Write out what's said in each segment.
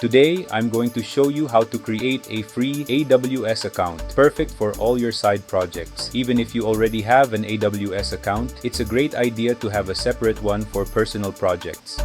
Today, I'm going to show you how to create a free AWS account, perfect for all your side projects. Even if you already have an AWS account, it's a great idea to have a separate one for personal projects.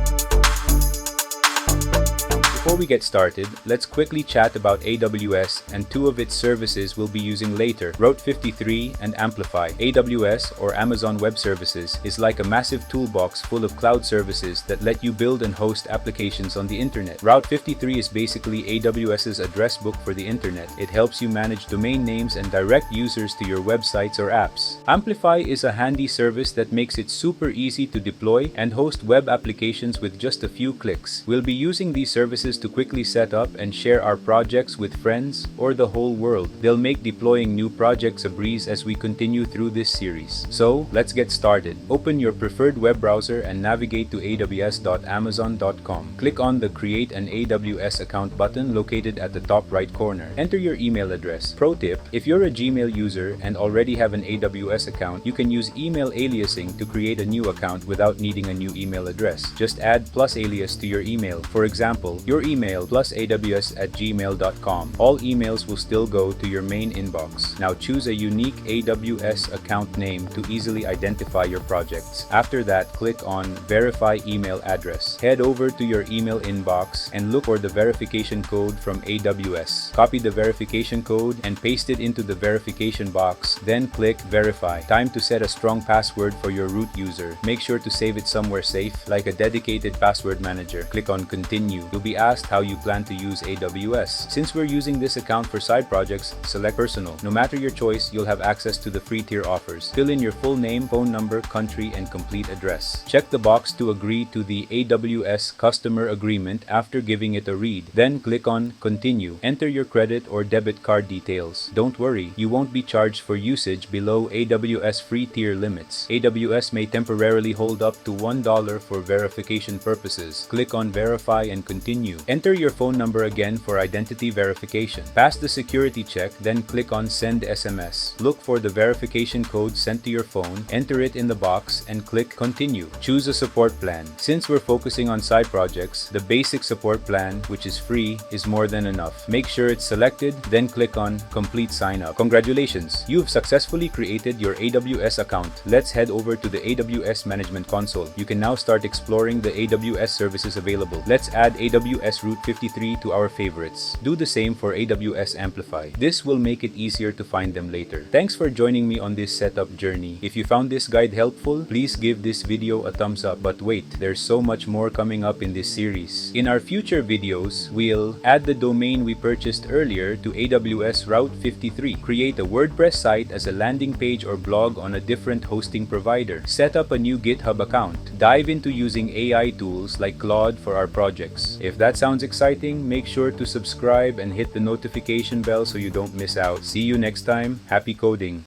Before we get started, let's quickly chat about AWS and two of its services we'll be using later, Route 53 and Amplify. AWS, or Amazon Web Services, is like a massive toolbox full of cloud services that let you build and host applications on the internet. Route 53 is basically AWS's address book for the internet. It helps you manage domain names and direct users to your websites or apps. Amplify is a handy service that makes it super easy to deploy and host web applications with just a few clicks. We'll be using these services to quickly set up and share our projects with friends or the whole world. They'll make deploying new projects a breeze as we continue through this series. So, let's get started. Open your preferred web browser and navigate to aws.amazon.com. Click on the Create an AWS Account button located at the top right corner. Enter your email address. Pro tip: if you're a Gmail user and already have an AWS account, you can use email aliasing to create a new account without needing a new email address. Just add plus alias to your email. For example, your email plus aws@gmail.com. All emails will still go to your main inbox. Now choose a unique AWS account name to easily identify your projects. After that, click on Verify Email Address. Head over to your email inbox and look for the verification code from AWS. Copy the verification code and paste it into the verification box. Then click Verify. Time to set a strong password for your root user. Make sure to save it somewhere safe, like a dedicated password manager. Click on Continue. You'll be asked how you plan to use AWS. Since we're using this account for side projects, select Personal. No matter your choice, you'll have access to the free tier offers. Fill in your full name, phone number, country, and complete address. Check the box to agree to the AWS customer agreement after giving it a read. Then click on Continue. Enter your credit or debit card details. Don't worry, you won't be charged for usage below AWS free tier limits. AWS may temporarily hold up to $1 for verification purposes. Click on Verify and Continue. Enter your phone number again for identity verification. Pass the security check, then click on Send SMS. Look for the verification code sent to your phone, enter it in the box, and click Continue. Choose a support plan. Since we're focusing on side projects, the basic support plan, which is free, is more than enough. Make sure it's selected, then click on Complete Sign Up. Congratulations! You've successfully created your AWS account. Let's head over to the AWS Management Console. You can now start exploring the AWS services available. Let's add AWS Route 53 to our favorites. Do the same for AWS Amplify. This will make it easier to find them later. Thanks for joining me on this setup journey. If you found this guide helpful, please give this video a thumbs up. But wait, there's so much more coming up in this series. In our future videos, we'll add the domain we purchased earlier to AWS Route 53, create a WordPress site as a landing page or blog on a different hosting provider, set up a new GitHub account, dive into using AI tools like Claude for our projects. If that sounds exciting, make sure to subscribe and hit the notification bell so you don't miss out. See you next time. Happy coding!